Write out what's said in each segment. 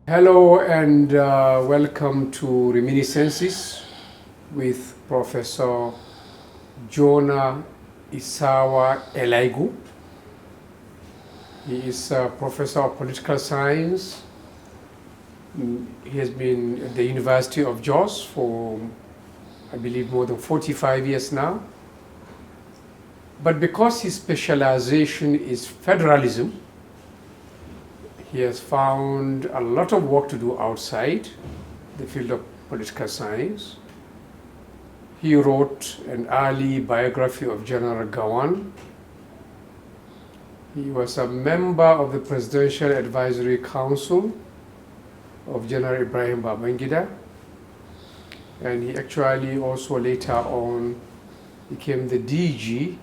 Hello and welcome to Reminiscences with Professor Jonah Isawa Elaigwu. He is a professor of political science. He has been at the University of Jos for, I believe, more than 45 years now. But because his specialization is federalism, he has found a lot of work to do outside the field of political science. He wrote an early biography of General Gowon. He was a member of the Presidential Advisory Council of General Ibrahim Babangida, and he actually also later on became the DG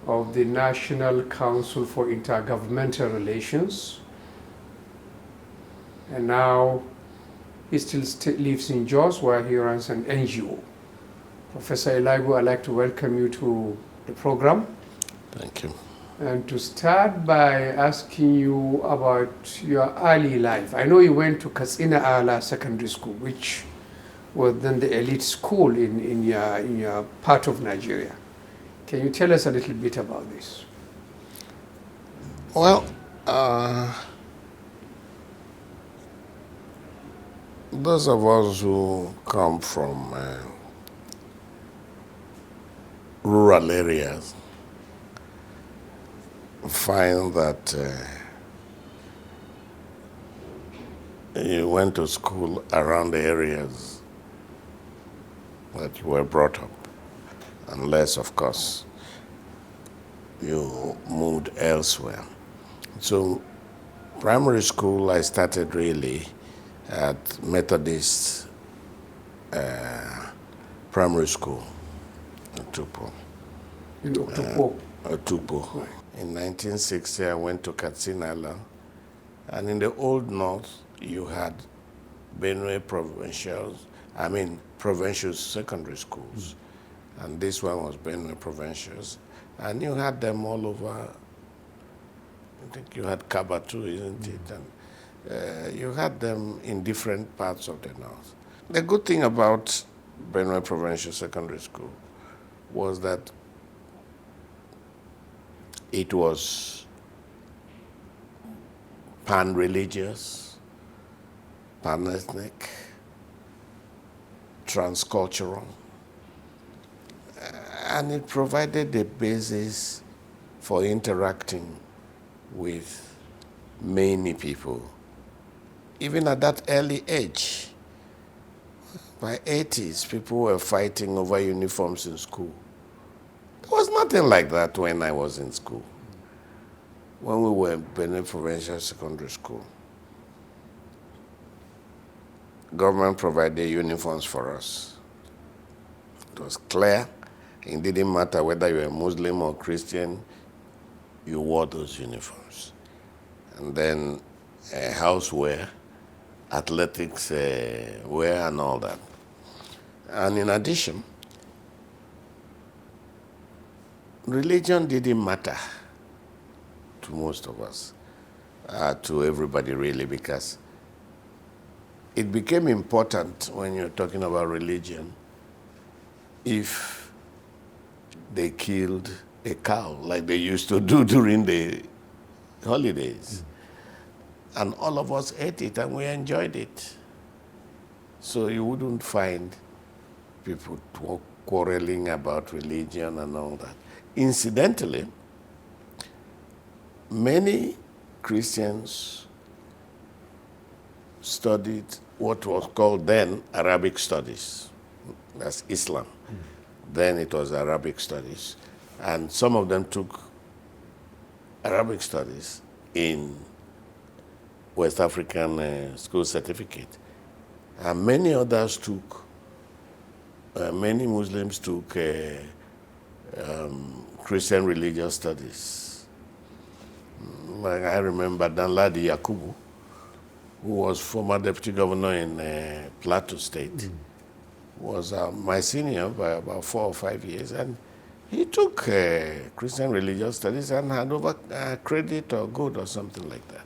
of the National Council for Intergovernmental Relations. And now he still lives in Jos, where he runs an NGO. Professor Elaigwu, I'd like to welcome you to the program. Thank you. And to start by asking you about your early life. I know you went to Katsina Ala Secondary School, which was then the elite school in your part of Nigeria. Can you tell us a little bit about this? Well, those of us who come from rural areas find that you went to school around the areas that you were brought up, unless, of course, you moved elsewhere. So, primary school, I started really at Methodist Primary School in Tupo. In Tupo? Tupo. Right. In 1960, I went to Katsina, and in the Old North, you had Benue provincial secondary schools, and this one was Benue Provincials, and you had them all over. I think you had Kaba too, isn't it? And you had them in different parts of the North. The good thing about Benue Provincial Secondary School was that it was pan-religious, pan-ethnic, transcultural, and it provided the basis for interacting with many people, even at that early age. By 80s, people were fighting over uniforms in school. There was nothing like that when I was in school, when we were in Benin Provincial Secondary School. Government provided uniforms for us. It was clear. It didn't matter whether you were Muslim or Christian, you wore those uniforms. And then houseware, athletics wear and all that. And in addition, religion didn't matter to most of us, to everybody really, because it became important when you're talking about religion if they killed a cow like they used to do during the holidays. And all of us ate it and we enjoyed it. So you wouldn't find people quarreling about religion and all that. Incidentally, many Christians studied what was called then Arabic studies. That's Islam. Then it was Arabic studies. And some of them took Arabic studies in West African school certificate. And many others took, many Muslims took Christian religious studies. Like I remember Danladi Yakubu, who was former deputy governor in Plateau State, was my senior by about 4 or 5 years, and he took Christian religious studies and had over credit or good or something like that.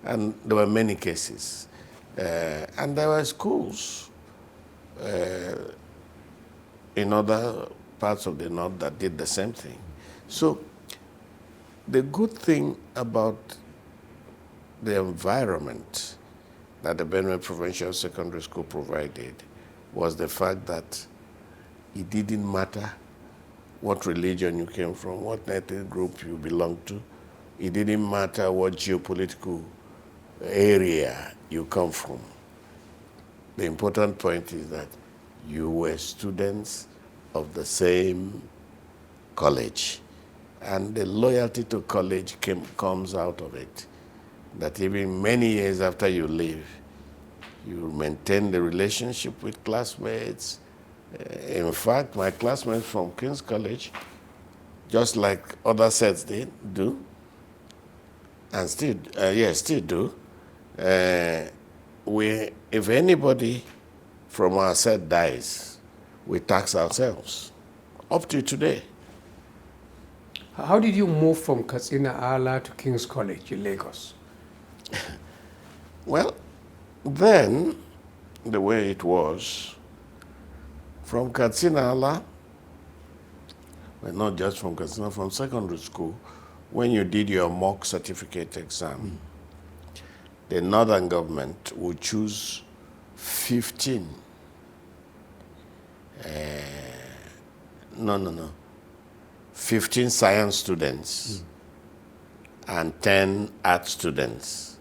And there were many cases. And there were schools in other parts of the North that did the same thing. So the good thing about the environment that the Benue Provincial Secondary School provided was the fact that it didn't matter what religion you came from, what ethnic group you belonged to. It didn't matter what geopolitical area you come from. The important point is that you were students of the same college. And the loyalty to college comes out of it. That even many years after you leave, you maintain the relationship with classmates. In fact, my classmates from King's College, just like other sets did, do, and still do, if anybody from our set dies, we tax ourselves, up to today. How did you move from Katsina Ala to King's College in Lagos? Well, then, the way it was, from Katsina Ala, well, not just from Katsina, from secondary school, when you did your mock certificate exam, the northern government would choose 15. 15 science students and 10 art students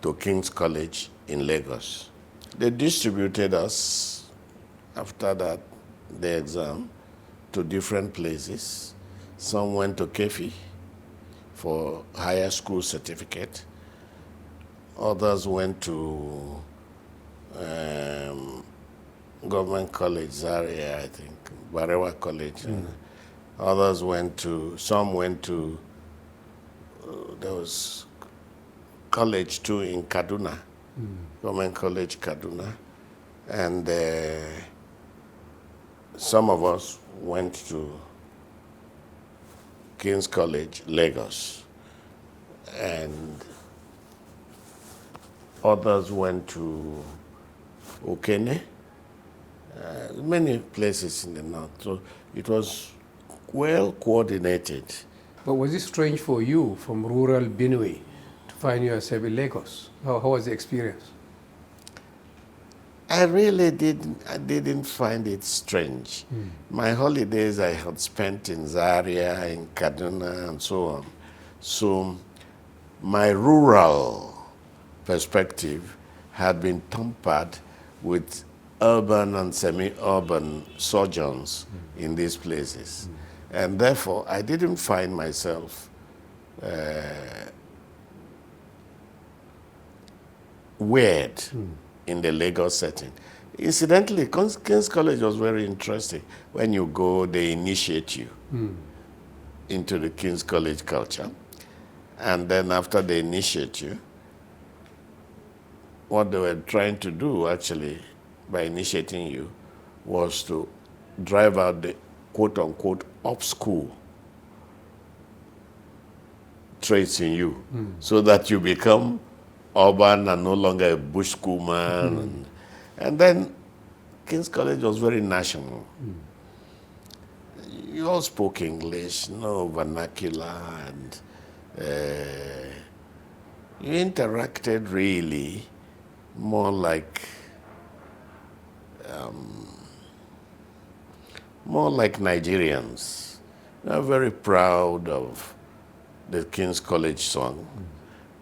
to King's College in Lagos. They distributed us, after that, the exam, to different places. Some went to Kefi for higher school certificate. Others went to Government College, Zaria, I think, Barewa College. Others some went to, there was college too in Kaduna, Government College Kaduna. And some of us went to King's College, Lagos. And others went to Okene, many places in the north. So it was well coordinated. But was it strange for you from rural Benue to find yourself in Lagos? How was the experience? I really didn't find it strange. My holidays I had spent in Zaria, in Kaduna, and so on. So my rural perspective had been tempered with urban and semi-urban sojourns in these places. And therefore, I didn't find myself weird in the Lagos setting. Incidentally, King's College was very interesting. When you go, they initiate you into the King's College culture. And then after they initiate you, what they were trying to do, actually, by initiating you, was to drive out the quote-unquote up-school traits in you, so that you become urban and no longer a bush schoolman. And then King's College was very national. You all spoke English, no vernacular, and you interacted really more like Nigerians. We are very proud of the King's College song.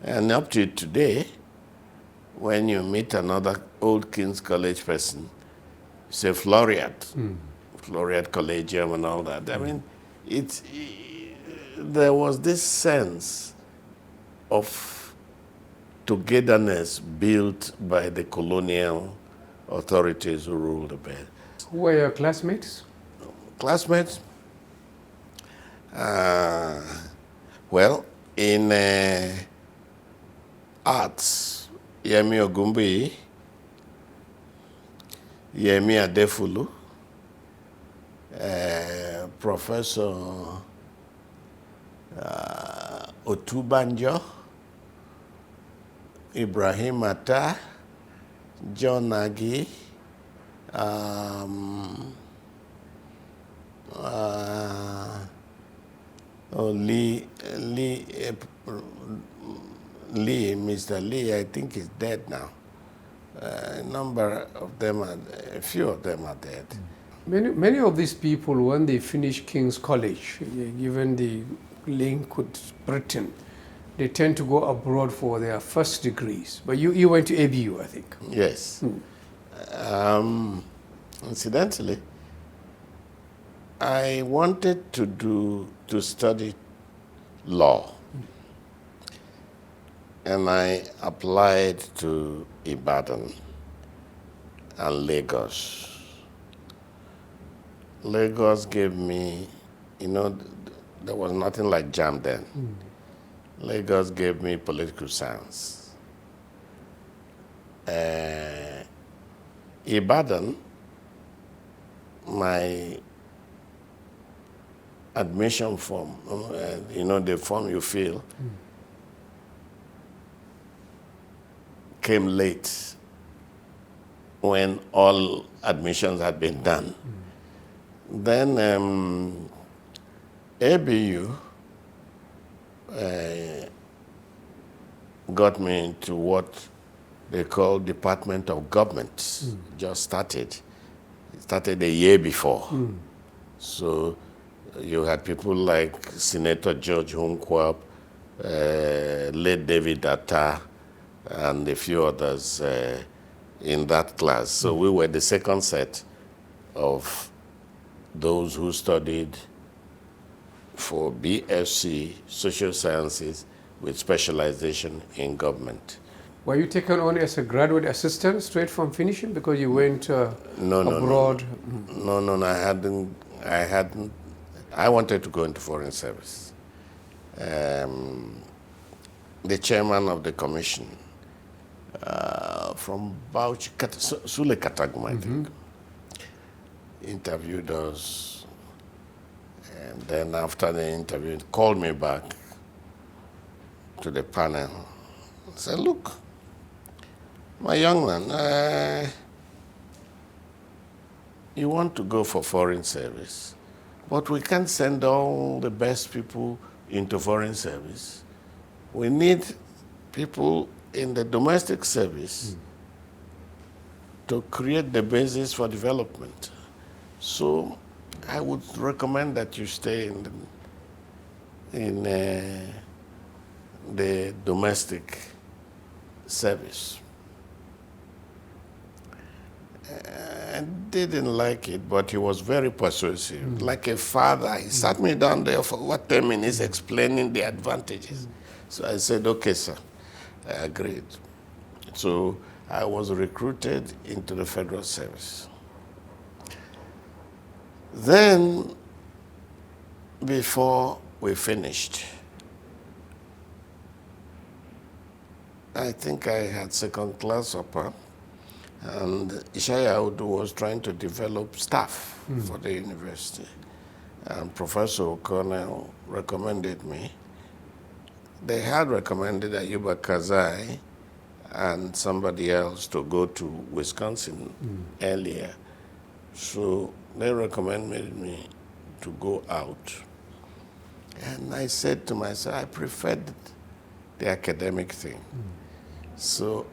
And up to today, when you meet another old King's College person, say Floriat, Floriat Collegium and all that. I mean, there was this sense of togetherness built by the colonial authorities who ruled the bed. Who were your classmates? Classmates? Well, in arts, Yemi Ogumbi, Yemi Adefulu, Professor Otubanjo, Ibrahim Atta, John Nagy, Mr. Lee, I think he's dead now. A few of them are dead. Many of these people, when they finish King's College, given the link with Britain, they tend to go abroad for their first degrees. But you went to ABU, I think. Yes. Incidentally, I wanted to study law. And I applied to Ibadan and Lagos. Lagos gave me, there was nothing like JAM then. Lagos gave me political science. Ibadan, my admission form, the form you fill, came late when all admissions had been done. Then ABU got me into what they call Department of Government. Just started. It started a year before. So you had people like Senator George Hunkwab, late David Atta, and a few others in that class. So we were the second set of those who studied for BSc Social Sciences with specialization in government. Were you taken on as a graduate assistant straight from finishing because you went abroad? No, I hadn't. I wanted to go into foreign service. The chairman of the commission from Bauchi, Sule Katagum, I think, interviewed us. And then after the interview, called me back to the panel. Said, look, my young man, you want to go for foreign service, but we can't send all the best people into foreign service. We need people in the domestic service to create the basis for development. So I would recommend that you stay in the domestic service. I didn't like it, but he was very persuasive. Like a father, he sat me down there for what 10 minutes explaining the advantages. So I said, okay, sir, I agreed. So I was recruited into the federal service. Then, before we finished, I think I had second class upper, and Ishaya Audu was trying to develop staff for the university. And Professor O'Connell recommended me. They had recommended Ayuba Kazai and somebody else to go to Wisconsin earlier. So they recommended me to go out. And I said to myself, I preferred the academic thing. So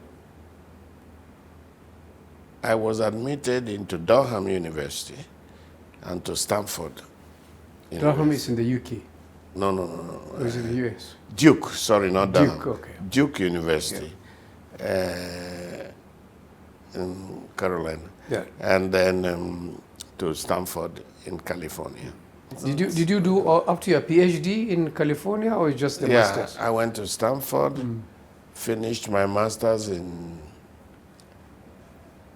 I was admitted into Durham University and to Stanford University. Durham is in the UK? No. Or is it the US? Duke, sorry, not Durham. Duke, okay. Duke University in Carolina. Yeah. And then to Stanford in California. Did you do up to your PhD in California or just the master's? I went to Stanford, finished my master's in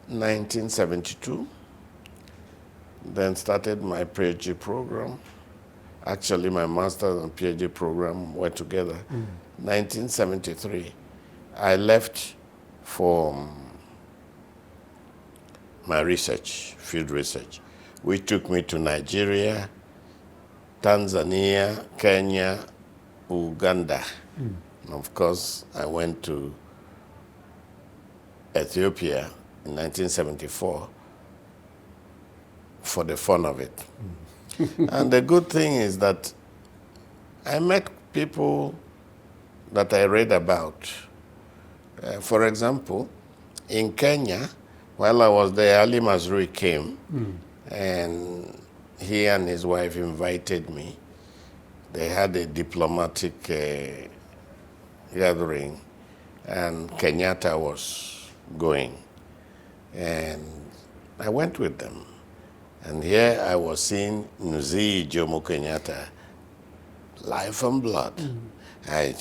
1972, then started my PhD program. Actually, my master's and PhD program were together. 1973, I left for my research, field research, which took me to Nigeria, Tanzania, Kenya, Uganda. And of course, I went to Ethiopia in 1974 for the fun of it. And the good thing is that I met people that I read about. For example, in Kenya, while I was there, Ali Mazrui came, and he and his wife invited me. They had a diplomatic gathering, and Kenyatta was going. And I went with them. And here I was seeing Mzee Jomo Kenyatta, life and blood. I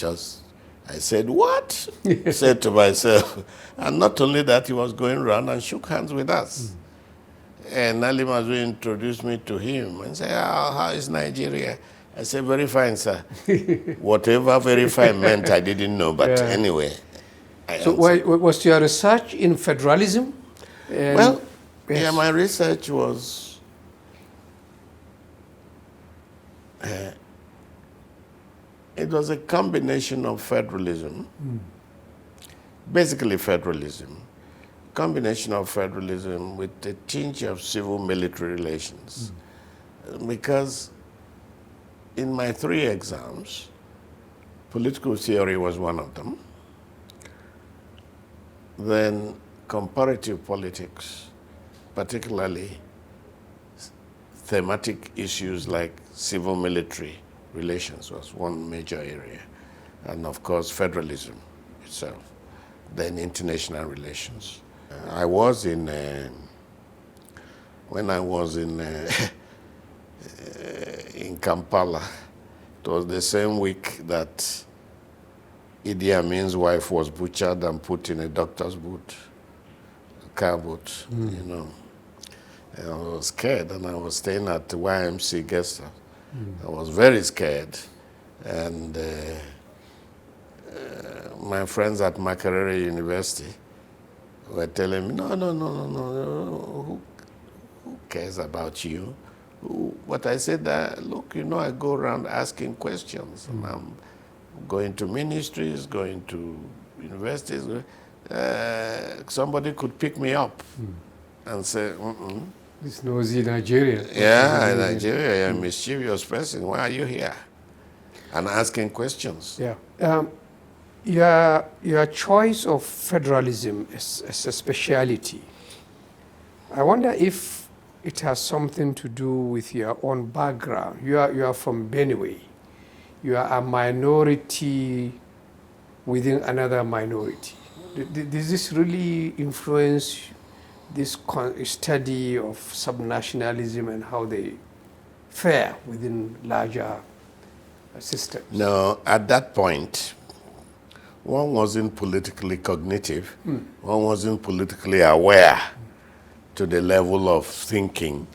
said, what? Said to myself. And not only that, he was going around and shook hands with us. And Ali Mazrui introduced me to him and said, how is Nigeria? I said, very fine, sir. Whatever very fine meant, I didn't know. But anyway. So was your research in federalism? Well, yeah, my research was it was a combination of federalism, basically federalism, combination of federalism with a tinge of civil-military relations. Because in my 3 exams, political theory was one of them, then comparative politics, particularly thematic issues like civil-military relations was one major area, and of course federalism itself, then international relations. I was in, when I was in Kampala, it was the same week that Idi Amin's wife was butchered and put in a doctor's boot, a car boot, you know. And I was scared, and I was staying at the YMC guest house. I was very scared, and my friends at Makerere University were telling me, no, who cares about you? But I said, look, you know, I go around asking questions, and I'm going to ministries, going to universities. Somebody could pick me up and say, This nosy Nigeria. Yeah, Nigeria, you're a mischievous person. Why are you here? And asking questions. Yeah. Your choice of federalism as a speciality, I wonder if it has something to do with your own background. You are from Benue. You are a minority within another minority. Does this really influence this study of subnationalism and how they fare within larger systems? No, at that point, one wasn't politically cognitive. One wasn't politically aware to the level of thinking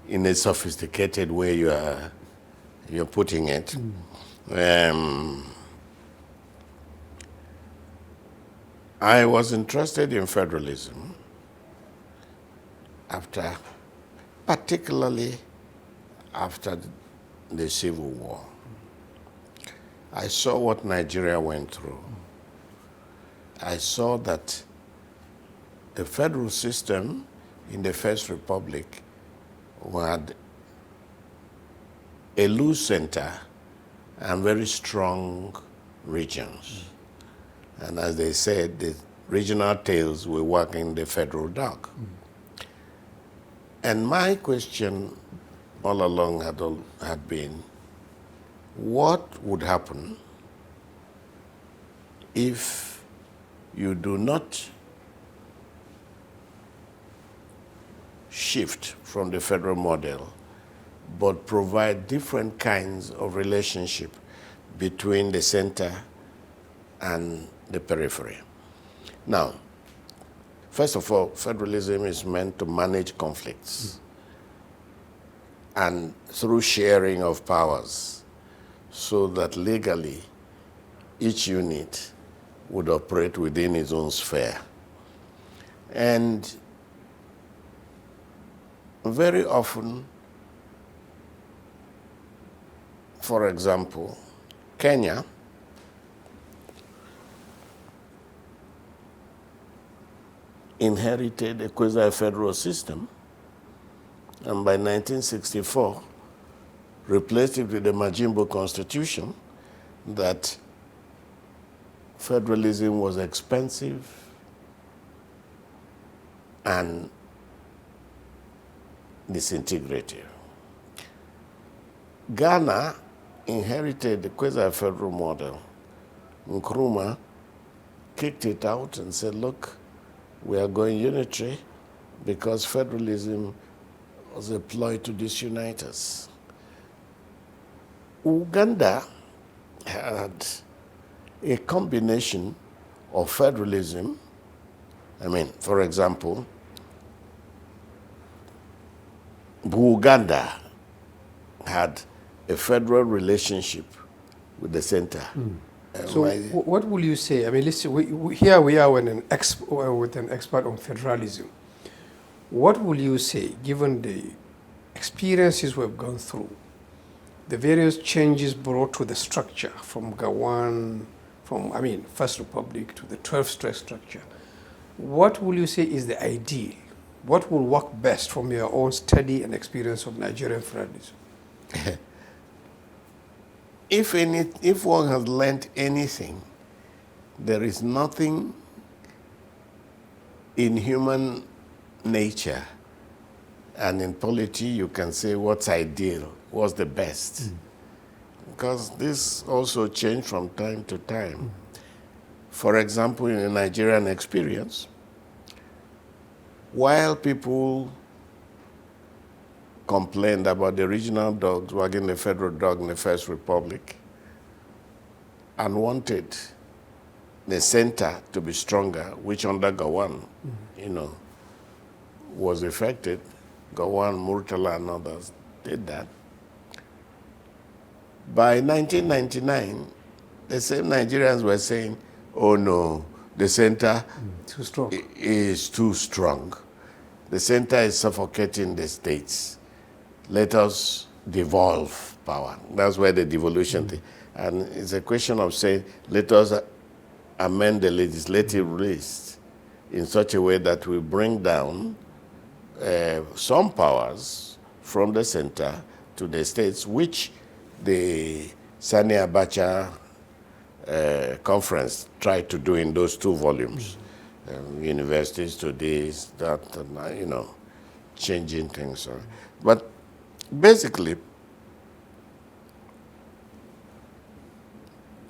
in a sophisticated way you're putting it. I was interested in federalism particularly after the Civil War. I saw what Nigeria went through. I saw that the federal system in the First Republic had a loose center and very strong regions. And as they said, the regional tails were wagging the federal dog. And my question all along had been, what would happen if you do not shift from the federal model, but provide different kinds of relationship between the center and the periphery? Now, first of all, federalism is meant to manage conflicts and through sharing of powers, so that legally each unit would operate within its own sphere. And very often, for example, Kenya inherited a quasi-federal system, and by 1964 replaced it with the Majimbo Constitution, that federalism was expensive and disintegrative. Ghana inherited the quasi-federal model. Nkrumah kicked it out and said, look, we are going unitary because federalism was a ploy to disunite us. Uganda had a combination of federalism. I mean, for example, Uganda had a federal relationship with the center. So what will you say? I mean, listen, here we are with an expert on federalism. What will you say, given the experiences we've gone through, the various changes brought to the structure from Gowon, First Republic to the 12th structure? What will you say is the ideal? What will work best from your own study and experience of Nigerian federalism? If one has learned anything, there is nothing in human nature and in polity you can say what's ideal, what's the best. Because this also changed from time to time. For example, in the Nigerian experience, while people complained about the regional dogs wagging the federal dog in the First Republic and wanted the center to be stronger, which under Gowon, was effected. Gowon, Murtala, and others did that. By 1999, the same Nigerians were saying, oh no, the center is too strong. The center is suffocating the states. Let us devolve power. That's where the devolution thing. And it's a question of saying, let us amend the legislative list in such a way that we bring down some powers from the center to the states, which the Sani Abacha conference tried to do in those 2 volumes. Universities to this, that, and, changing things. But basically,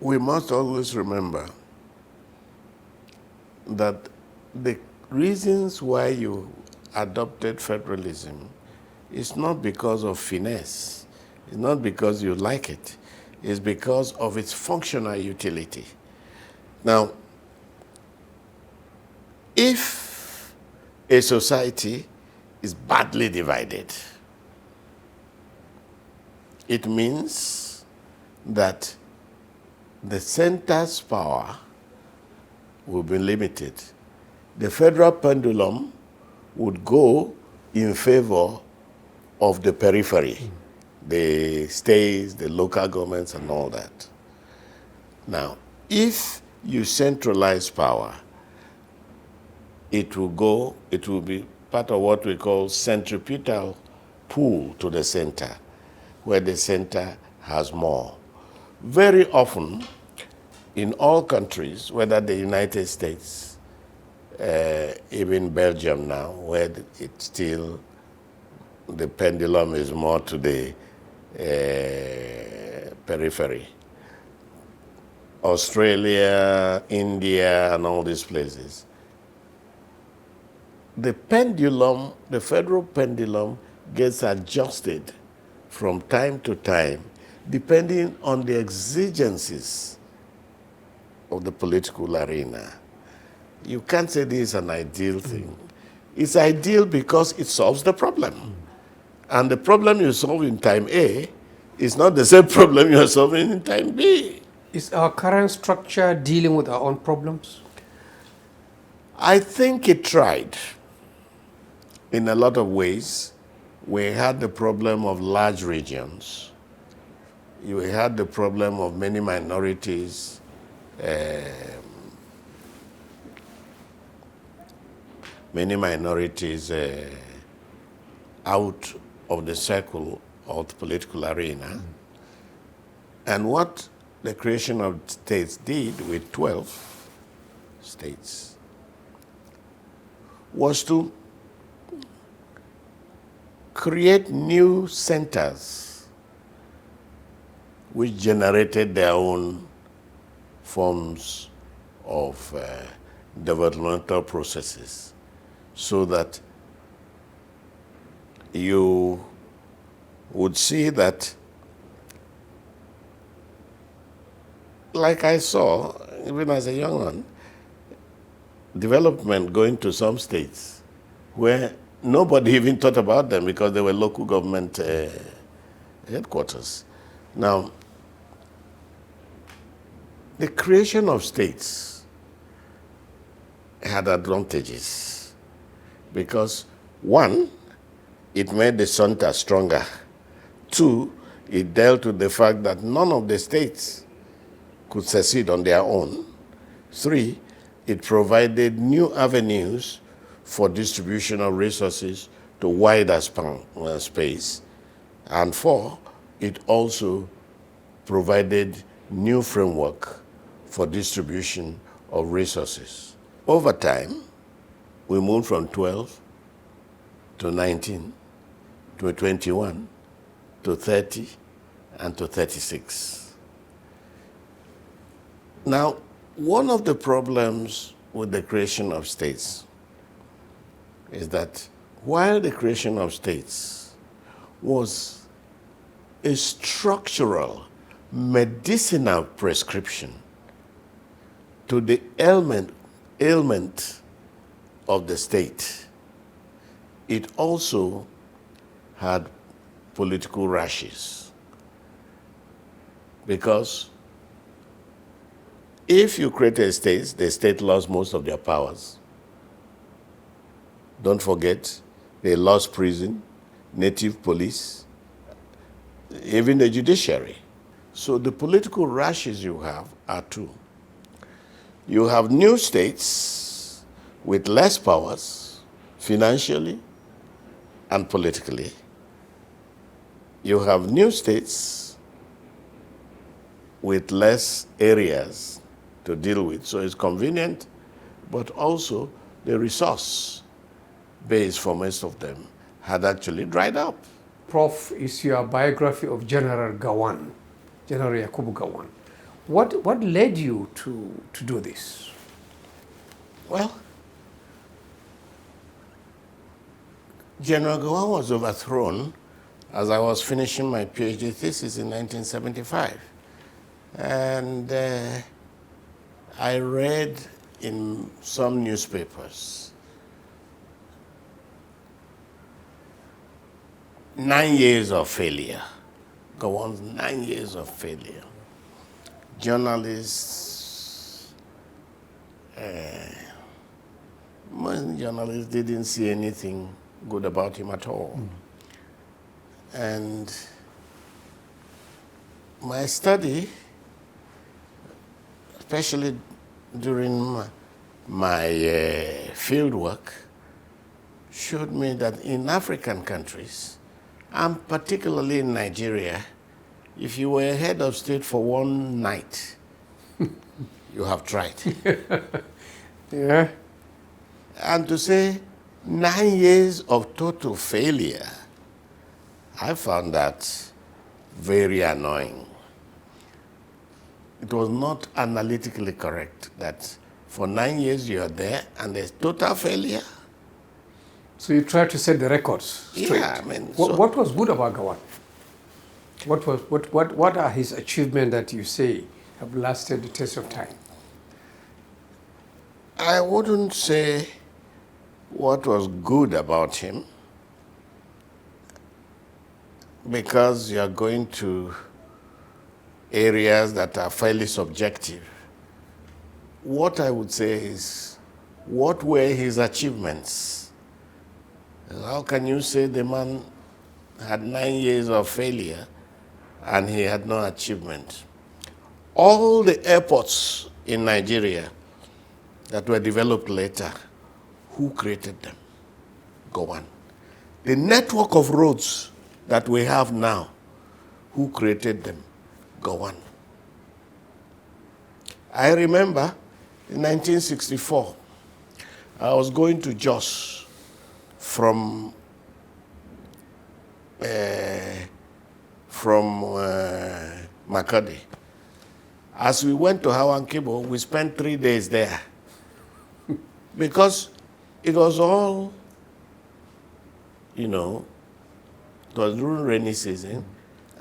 we must always remember that the reasons why you adopted federalism is not because of finesse. It's not because you like it. It's because of its functional utility. Now, if a society is badly divided, it means that the center's power will be limited. The federal pendulum would go in favor of the periphery, the states, the local governments, and all that. Now, if you centralize power, it will be part of what we call centripetal pull to the center, where the center has more. Very often, in all countries, whether the United States, even Belgium now, where it's still, the pendulum is more to the periphery. Australia, India, and all these places. The pendulum, the federal pendulum, gets adjusted from time to time, depending on the exigencies of the political arena. You can't say this is an ideal thing. It's ideal because it solves the problem. And the problem you solve in time A is not the same problem you are solving in time B. Is our current structure dealing with our own problems? I think it tried. In a lot of ways, we had the problem of large regions. You had the problem of many minorities many minorities out of the circle of the political arena. And what the creation of states did with 12 states was to create new centers which generated their own forms of developmental processes, so that you would see that, like I saw, even as a young one, development going to some states where nobody even thought about them because they were local government headquarters. Now, the creation of states had advantages because, one, it made the center stronger. Two, it dealt with the fact that none of the states could succeed on their own. Three, it provided new avenues for distribution of resources to wider space. And four, it also provided new framework for distribution of resources. Over time, we moved from 12 to 19 to 21 to 30 and to 36. Now, one of the problems with the creation of states is that while the creation of states was a structural medicinal prescription to the ailment of the state, it also had political rashes. Because if you create a state, the state lost most of their powers. Don't forget, they lost prison, native police, even the judiciary. So the political rashes you have are two. You have new states with less powers, financially and politically. You have new states with less areas to deal with, so it's convenient, but also the resource base for most of them had actually dried up. Prof, is your biography of General Gowon, General Yakubu Gowon. What led you to do this? Well, General Gowon was overthrown as I was finishing my PhD thesis in 1975. And I read in some newspapers 9 years of failure. Gowon's 9 years of failure. Journalists, most journalists didn't see anything good about him at all. And my study, especially during my field work, showed me that in African countries, and particularly in Nigeria, if you were head of state for one night, you have tried. Yeah. And to say 9 years of total failure, I found that very annoying. It was not analytically correct that for 9 years you are there and there's total failure. So you tried to set the records straight. Yeah, I mean, what was good about Gowon? What are his achievements that you say have lasted the test of time? I wouldn't say what was good about him, because you are going to areas that are fairly subjective. What I would say is, what were his achievements? How can you say the man had 9 years of failure and he had no achievement? All the airports in Nigeria that were developed later, Who created them? Gowon. The network of roads that we have now, who created them? Gowon. I remember in 1964, I was going to Jos from Makadi. As we went to Hawan Kibo, we spent 3 days there because it was all, it was during rainy season,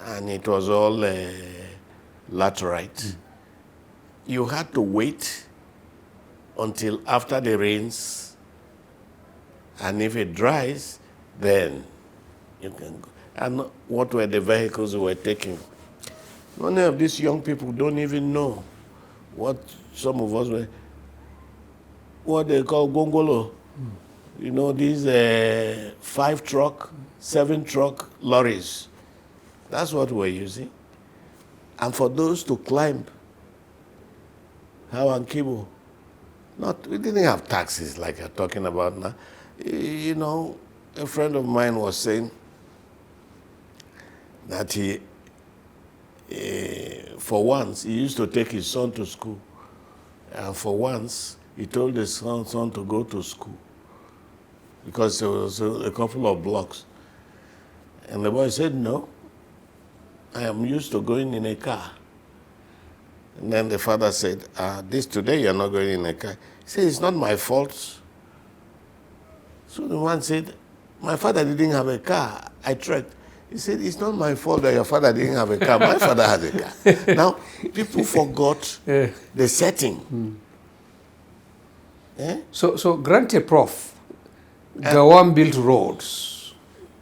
and it was all laterite. You had to wait until after the rains, and if it dries, then you can go. And what were the vehicles we were taking? Many of these young people don't even know what some of us were, what they call gongolo. These 5-truck, 7-truck lorries. That's what we're using. And for those to climb Hawan Kibo, we didn't have taxis like you're talking about now. A friend of mine was saying that he, for once, he used to take his son to school. And for once, he told his son to go to school because there was a couple of blocks. And the boy said, no, I am used to going in a car. And then the father said, today you're not going in a car. He said, it's not my fault. So the man said, my father didn't have a car. I trekked. He said, it's not my fault that your father didn't have a car. My father had a car. Now, people forgot the setting. So granted, Prof, Gowon built roads,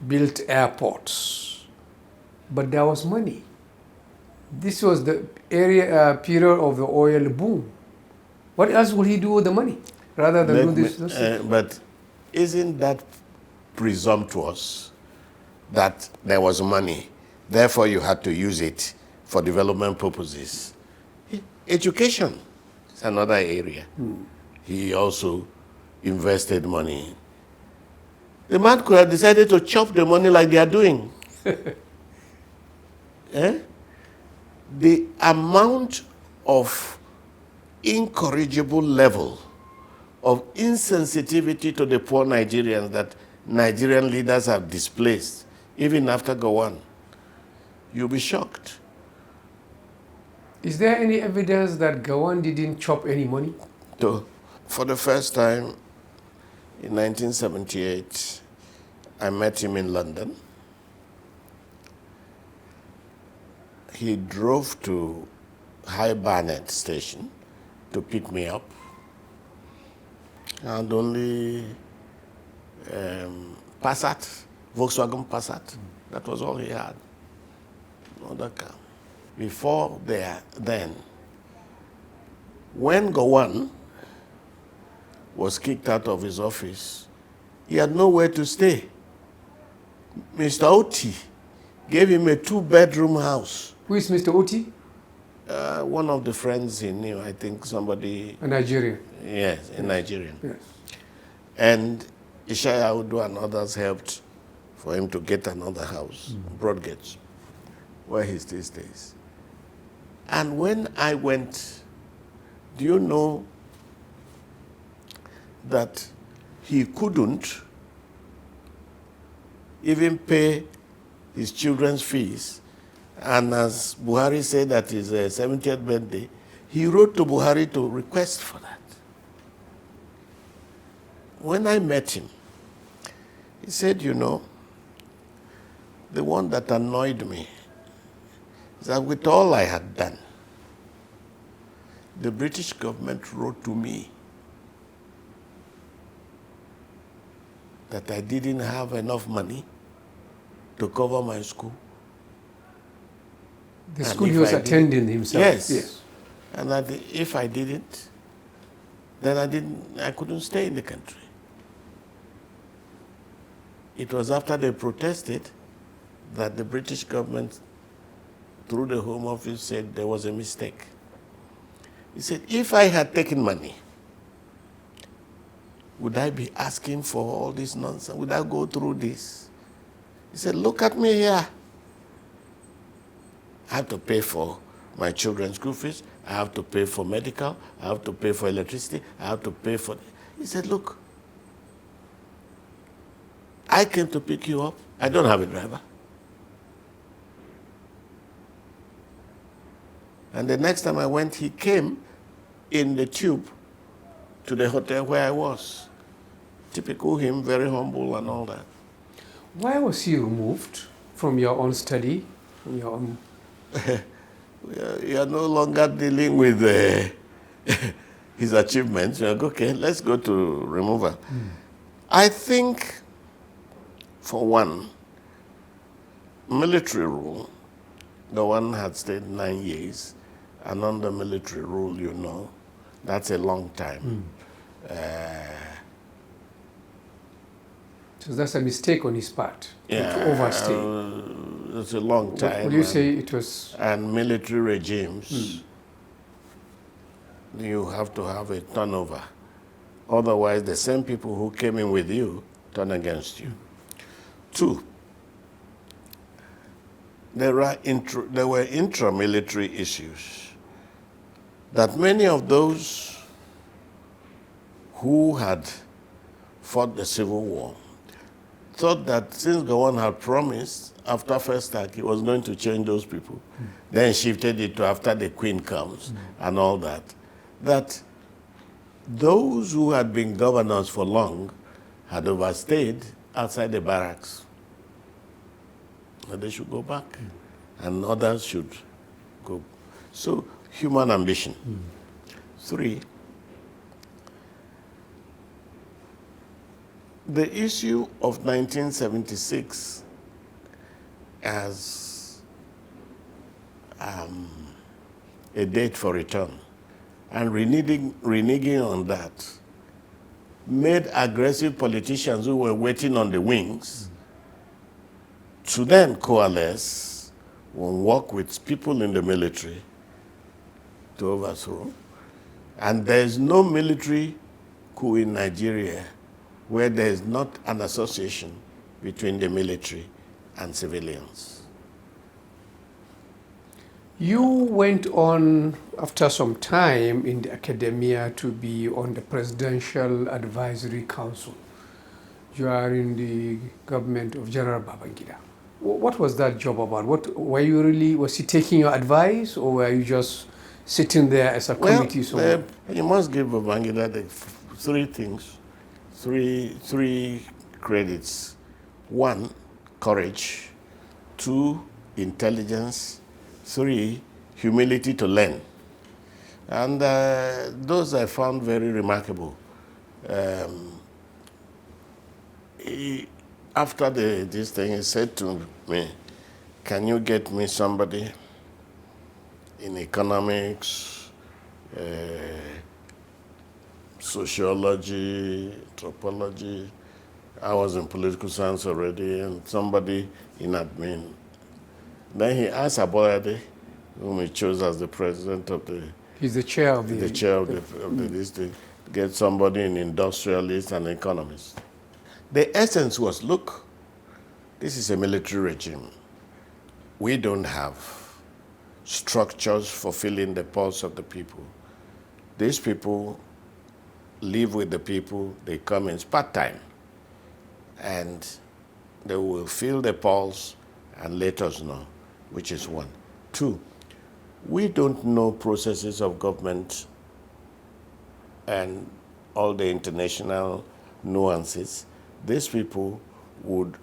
built airports, but there was money. This was the period of the oil boom. What else would he do with the money rather than do this? But isn't that presumptuous that there was money, therefore you had to use it for development purposes? Education is another area. He also invested money. The man could have decided to chop the money like they are doing. The amount of incorrigible level of insensitivity to the poor Nigerians that Nigerian leaders have displaced, even after Gowon, you'll be shocked. Is there any evidence that Gowon didn't chop any money? So, for the first time in 1978, I met him in London. He drove to High Barnet station to pick me up, and only Passat, Volkswagen Passat. That was all he had. No other car. Before then, when Gowon was kicked out of his office, he had nowhere to stay. Mr. Oti gave him a 2-bedroom house. Who is Mr. Oti? One of the friends he knew, I think somebody... A Nigerian. Yes, a Nigerian. Yes. And Ishaya Udu and others helped for him to get another house, Broadgate, where he still stays. And when I went, do you know that he couldn't even pay his children's fees? And as Buhari said at his 70th birthday, he wrote to Buhari to request for that. When I met him, he said, the one that annoyed me is that with all I had done, the British government wrote to me that I didn't have enough money to cover my school. The school he was attending himself. Yes. And that if I didn't, then I couldn't stay in the country. It was after they protested that the British government, through the Home Office, said there was a mistake. He said, if I had taken money would I be asking for all this nonsense? Would I go through this? He said, look at me here. I have to pay for my children's school fees. I have to pay for medical. I have to pay for electricity. I have to pay for... He said, look, I came to pick you up. I don't have a driver. And the next time I went, he came in the tube to the hotel where I was. Typical him, very humble and all that. Why was he removed from your own study, from your own... You are no longer dealing with his achievements. You're like, okay, let's go to removal. I think, for one, military rule, the one had stayed 9 years, and under military rule, you know, that's a long time. So that's a mistake on his part, Yeah, to overstay. It's a long time. Would you say it was... And military regimes, you have to have a turnover. Otherwise, the same people who came in with you turn against you. Two, there were intramilitary issues that many of those who had fought the Civil War thought that since Gowon had promised after first act he was going to change those people, then shifted it to after the Queen comes and all that, that those who had been governors for long had overstayed outside the barracks. And they should go back, and others should go. So, human ambition. Three, the issue of 1976 as a date for return and reneging on that made aggressive politicians who were waiting on the wings to then coalesce and work with people in the military to overthrow. And there is no military coup in Nigeria where there is not an association between the military and civilians. You went on, after some time in the academia, to be on the Presidential Advisory Council. You are in the government of General Babangida. What was that job about? Was he taking your advice, or were you just sitting there as a committee? You must give Babangida the three things, three credits. One, courage. Two, intelligence. Three, humility to learn. And those I found very remarkable. After this thing, he said to me, can you get me somebody in economics, sociology, anthropology? I was in political science already, and somebody in admin. Then he asked Aboyade, whom he chose as the president of the... He's the chair of the... The chair of the district, get somebody in industrialist and economist. The essence was, look, this is a military regime. We don't have structures for feeling the pulse of the people. These people live with the people, they come in part-time, and they will feel the pulse and let us know, which is one. Two, we don't know processes of government and all the international nuances. These people would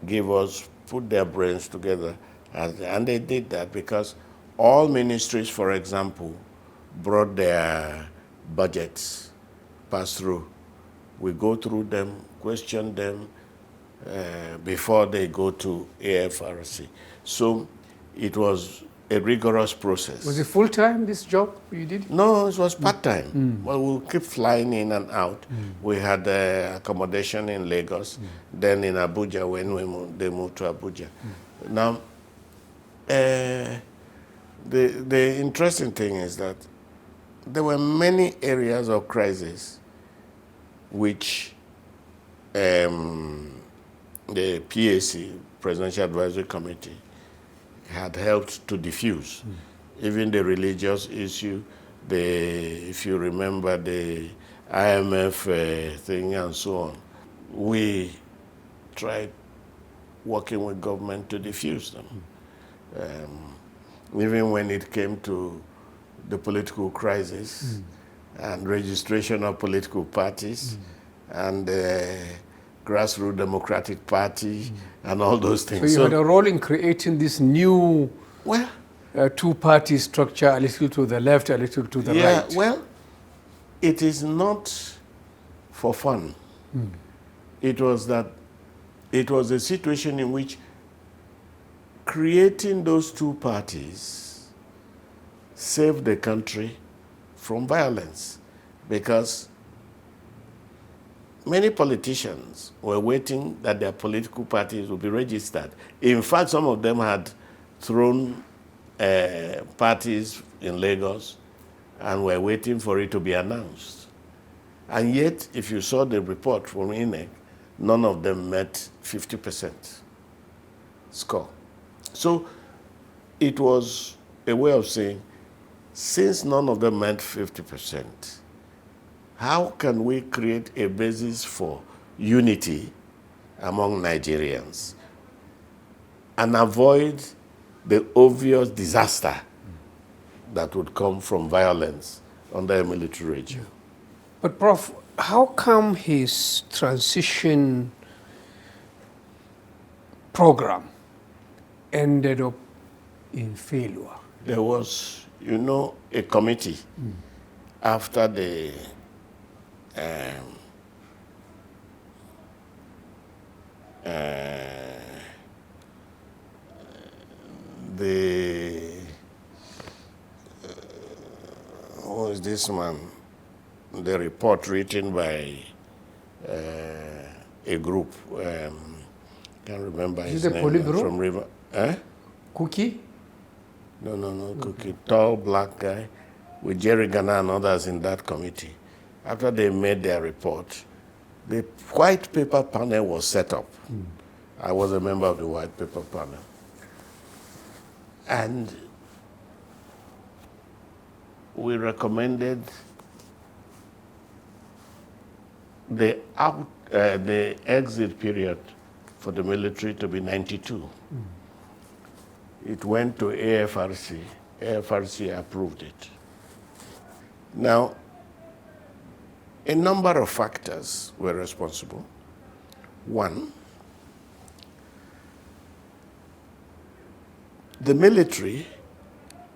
give us, put their brains together, and they did that because all ministries, for example, brought their budgets, pass through. We go through them, question them before they go to AFRC. So it was a rigorous process. Was it full-time, this job you did? No, it was part-time. Well, we'll keep flying in and out. We had accommodation in Lagos, then in Abuja when they moved to Abuja. Now, the interesting thing is that there were many areas of crisis which the PAC, Presidential Advisory Committee, had helped to diffuse. Even the religious issue, if you remember the IMF thing and so on, we tried working with government to diffuse them. Even when it came to the political crisis and registration of political parties and grassroots democratic party and all those things. So you had a role in creating this new two-party structure, a little to the left, a little to the right. Well, it is not for fun. It was a situation in which creating those two parties saved the country from violence, because many politicians were waiting that their political parties would be registered. In fact, some of them had thrown parties in Lagos and were waiting for it to be announced. And yet, if you saw the report from INEC, none of them met 50% score. So it was a way of saying, since none of them met 50%, how can we create a basis for unity among Nigerians and avoid the obvious disaster that would come from violence under a military regime? But Prof, how come his transition program ended up in failure? There was, a committee after the who is this man? The report written by a group. Can't remember his name. Politburo? From River. Cookie? No, Cookie. Tall black guy with Jerry Ghana and others in that committee. After they made their report, the white paper panel was set up. I was a member of the white paper panel. And we recommended the exit period for the military to be 92. It went to AFRC. AFRC approved it. Now, a number of factors were responsible. One, the military,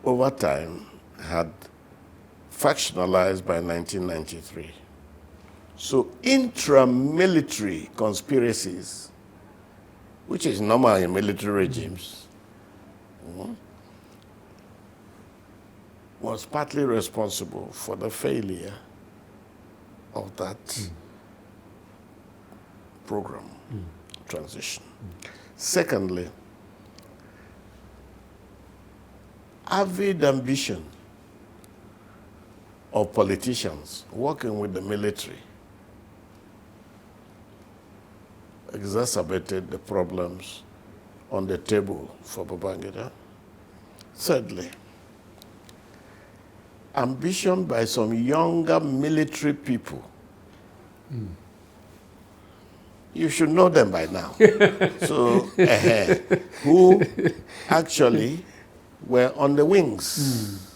over time, had factionalized by 1993. So intra-military conspiracies, which is normal in military regimes, was partly responsible for the failure of that program transition. Secondly, avid ambition of politicians working with the military exacerbated the problems on the table for Babangida. Thirdly, ambition by some younger military people. You should know them by now. So, who actually were on the wings.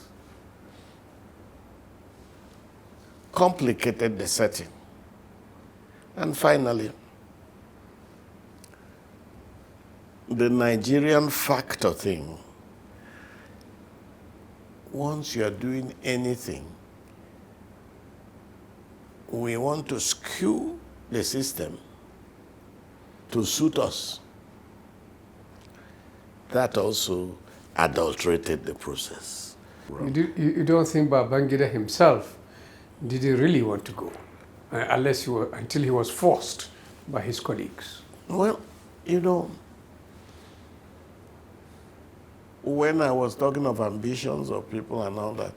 Complicated the setting. And finally, the Nigerian factor thing. Once you are doing anything, we want to skew the system to suit us. That also adulterated the process. You don't think Babangida himself, did he really want to go? Until he was forced by his colleagues. Well, when I was talking of ambitions of people and all that,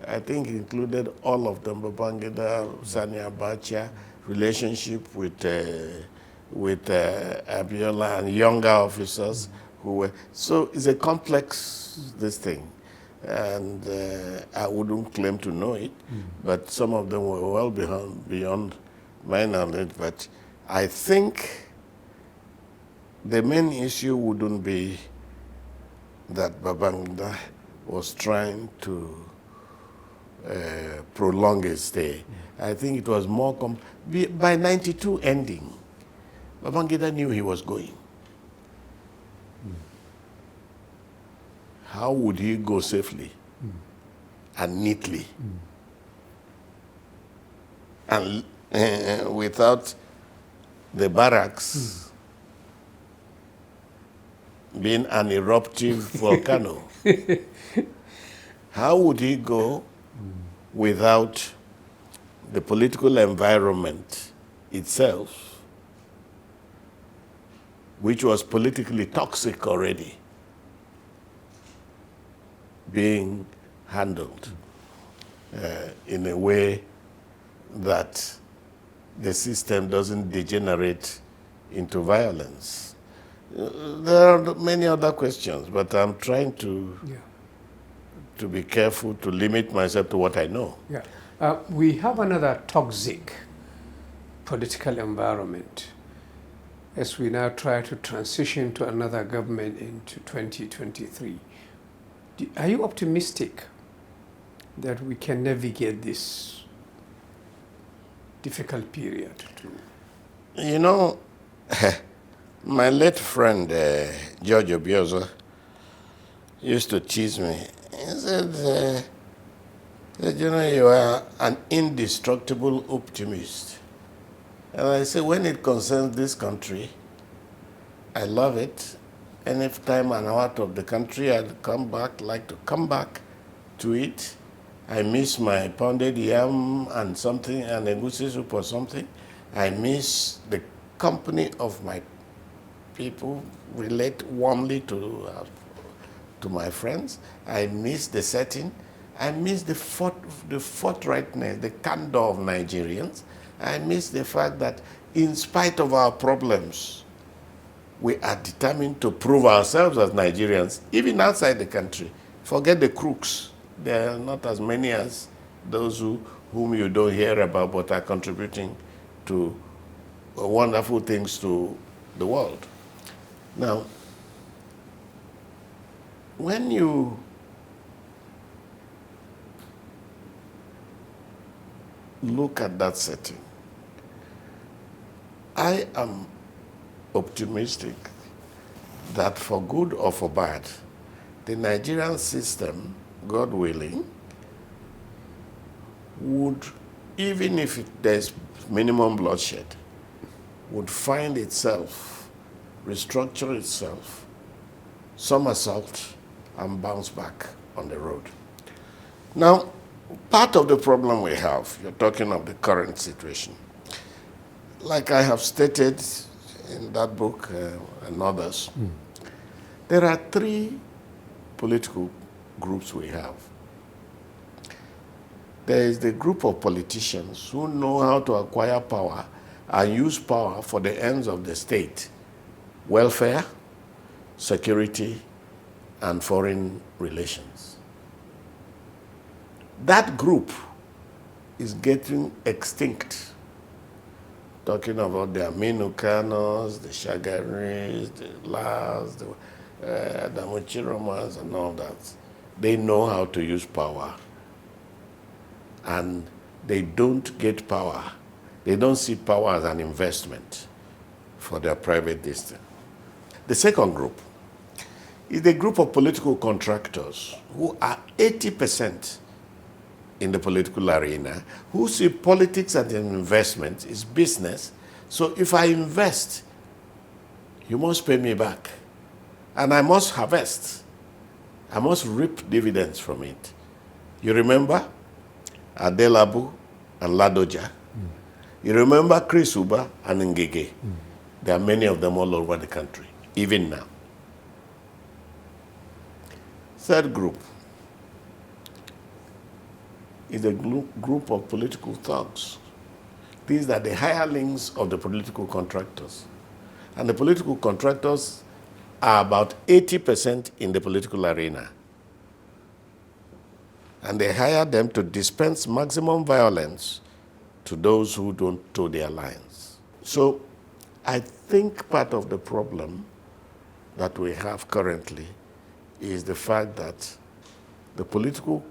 I think it included all of them, Babangida, Sani Abacha, relationship with Abiola and younger officers who were. So it's a complex this thing, and I wouldn't claim to know it, but some of them were well beyond my knowledge. But I think the main issue wouldn't be that Babangida was trying to prolong his stay. I think it was more by 92 ending, Babangida knew he was going. How would he go safely and neatly and without the barracks being an eruptive volcano? How would he go without the political environment itself, which was politically toxic already, being handled in a way that the system doesn't degenerate into violence? There are many other questions, but I'm trying to be careful to limit myself to what I know. Yeah. We have another toxic political environment as we now try to transition to another government into 2023. Are you optimistic that we can navigate this difficult period? You know, my late friend, George Obiozo, used to tease me. He said, you know, you are an indestructible optimist. And I say, when it concerns this country, I love it. Any time I'm out of the country, I'd like to come back to it. I miss my pounded yam and something, and egusi soup or something. I miss the company of my people, relate warmly to my friends. I miss the setting. I miss the forthrightness, the candor of Nigerians. I miss the fact that in spite of our problems, we are determined to prove ourselves as Nigerians, even outside the country. Forget the crooks. There are not as many as those whom you don't hear about but are contributing to wonderful things to the world. Now, when you look at that setting, I am optimistic that for good or for bad, the Nigerian system, God willing, would, even if there's minimum bloodshed, would find itself, restructure itself, somersault, and bounce back on the road. Now, part of the problem we have, you're talking of the current situation. Like I have stated in that book and others, there are three political groups we have. There is the group of politicians who know how to acquire power and use power for the ends of the state, welfare, security, and foreign relations. That group is getting extinct. Talking about the Aminu Kanos, the Shagaris, the Lars, the Damuchiromas, and all that. They know how to use power. And they don't get power. They don't see power as an investment for their private destiny. The second group is the group of political contractors who are 80% in the political arena, who see politics as an investment, is business. So if I invest, you must pay me back. And I must harvest. I must reap dividends from it. You remember Adelabu and Ladoja? You remember Chris Uba and Ngege? There are many of them all over the country, even now. Third group is a group of political thugs These are the hirelings of the political contractors. And the political contractors are about 80% in the political arena. And they hire them to dispense maximum violence to those who don't toe their lines. So I think part of the problem that we have currently is the fact that the political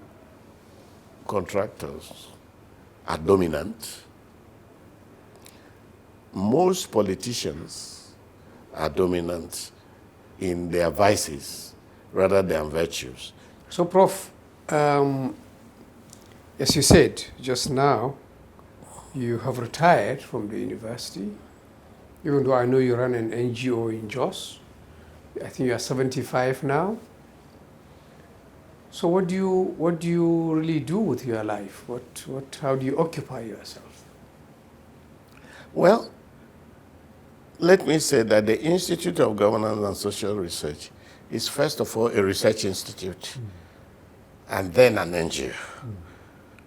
contractors are dominant. Most politicians are dominant in their vices rather than virtues. So, Prof, as you said just now, you have retired from the university, even though I know you run an NGO in Jos. I think you are 75 now. So what do you really do with your life? How do you occupy yourself? Well, let me say that the Institute of Governance and Social Research is first of all a research institute and then an NGO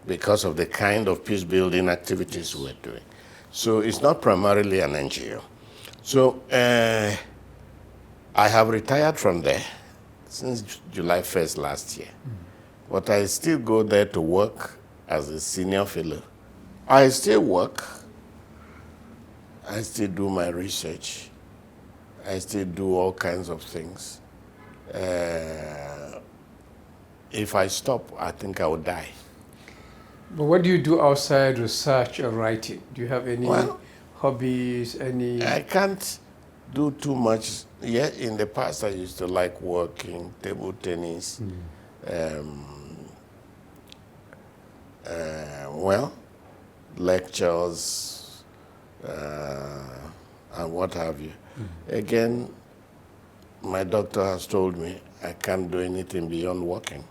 because of the kind of peace-building activities we're doing. So it's not primarily an NGO. So I have retired from there since July 1st last year. But I still go there to work as a senior fellow. I still work. I still do my research. I still do all kinds of things. If I stop, I think I will die. But what do you do outside research or writing? Do you have any hobbies, I can't do too much. Yeah, in the past I used to like working, table tennis, lectures, and what have you. Again, my doctor has told me I can't do anything beyond walking.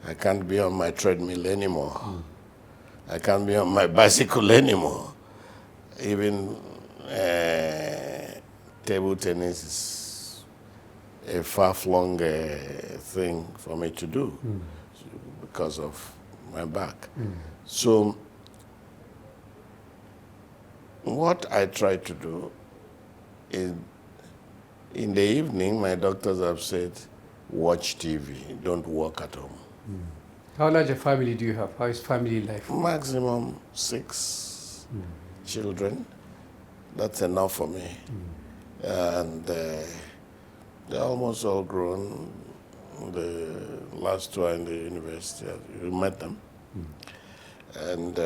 I can't be on my treadmill anymore. I can't be on my bicycle anymore. Even table tennis is a far-flung thing for me to do because of my back. So what I try to do is, in the evening, my doctors have said, watch TV, don't work at home. How large a family do you have? How is family life? Maximum 6 children. That's enough for me. And they're almost all grown. The last two are in the university. You met them. And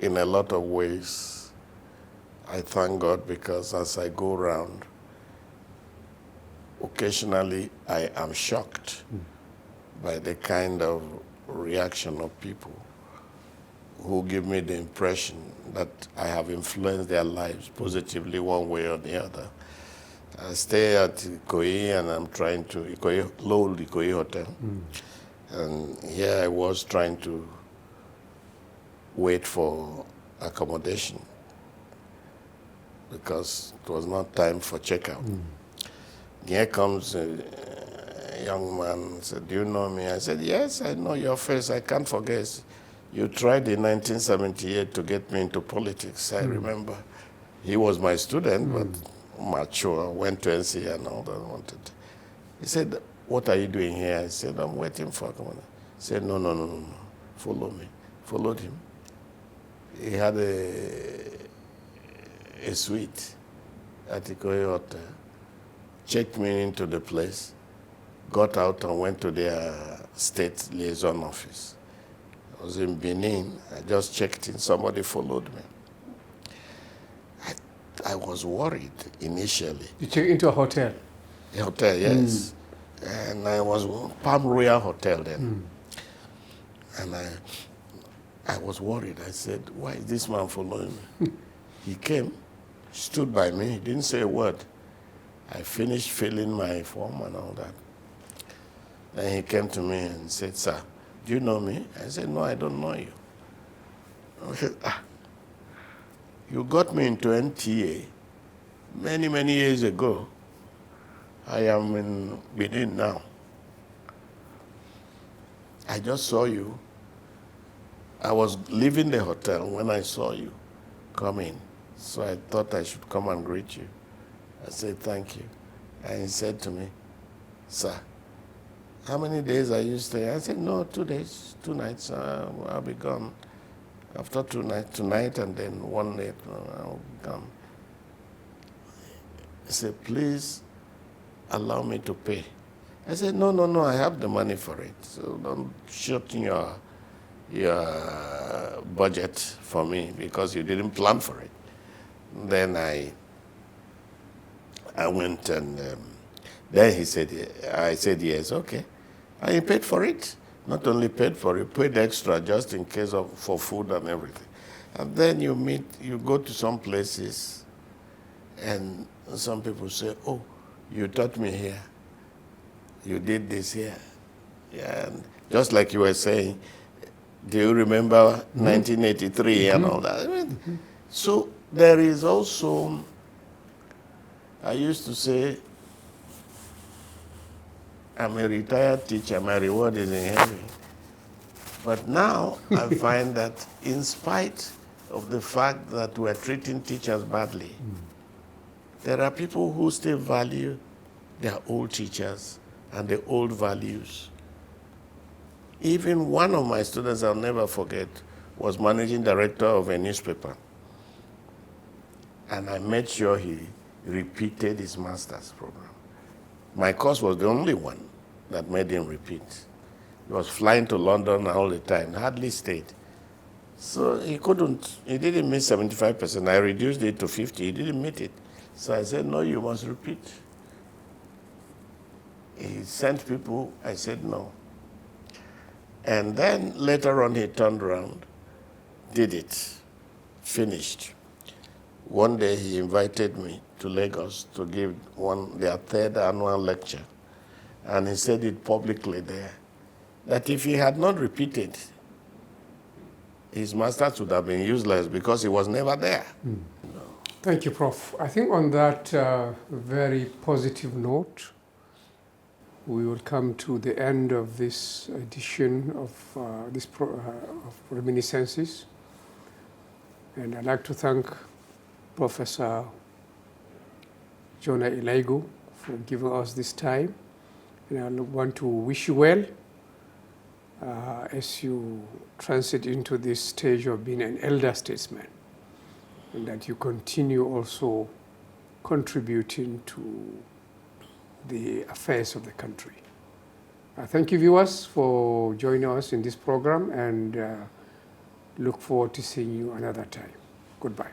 in a lot of ways, I thank God because as I go around, occasionally I am shocked by the kind of reaction of people who give me the impression that I have influenced their lives positively one way or the other. I stay at Ikoyi and I'm trying to, Ikoyi Hotel. And here I was trying to wait for accommodation because it was not time for checkout. Here comes a young man and said, do you know me? I said, yes, I know your face. I can't forget. You tried in 1978 to get me into politics. I remember. He was my student, but mature, went to NC and all that wanted. He said, what are you doing here? I said, I'm waiting for accommodation. He said, no. Follow me. Followed him. He had a suite at Ikoyi Hotel. Checked me into the place, got out and went to their state liaison office. I was in Benin. I just checked in. Somebody followed me. I was worried initially. You checked into a hotel? A hotel, yes. And I was Palm Royal Hotel then. And I was worried. I said, why is this man following me? He came, stood by me, he didn't say a word. I finished filling my form and all that. Then he came to me and said, sir, do you know me? I said, no, I don't know you. I said, you got me into NTA many years ago. I am in Benin now. I just saw you I was leaving the hotel when I saw you come in. So I thought I should come and greet you. I said, thank you. And he said to me, sir, how many days are you staying? I said, no, 2 days, 2 nights. I'll be gone. After 2 nights, tonight and then 1 night, I'll be gone. He said, please allow me to pay. I said, no, no, no, I have the money for it. So don't shorten your budget for me because you didn't plan for it. Then I went and then he said, I said, yes, okay. And he paid for it. Not only paid for it, paid extra just in case for food and everything. And then you go to some places and some people say, oh, you taught me here. You did this here. Yeah, and just like you were saying, do you remember 1983 and all that? I mean, so there is also, I used to say, I'm a retired teacher, my reward is in heaven. But now I find that in spite of the fact that we're treating teachers badly, there are people who still value their old teachers and the old values. Even one of my students I'll never forget was managing director of a newspaper. And I made sure he repeated his master's program. My course was the only one that made him repeat. He was flying to London all the time, hardly stayed. So he didn't meet 75%. I reduced it to 50, he didn't meet it. So I said, no, you must repeat. He sent people, I said no. And then later on he turned around, did it, finished. One day he invited me to Lagos to give their 3rd annual lecture. And he said it publicly there, that if he had not repeated, his master's would have been useless because he was never there. Thank you, Prof. I think on that very positive note, we will come to the end of this edition of of Reminiscences. And I'd like to thank Professor Elaigwu for giving us this time. And I want to wish you well as you transit into this stage of being an elder statesman, and that you continue also contributing to the affairs of the country. Thank you, viewers, for joining us in this program, and look forward to seeing you another time. Goodbye.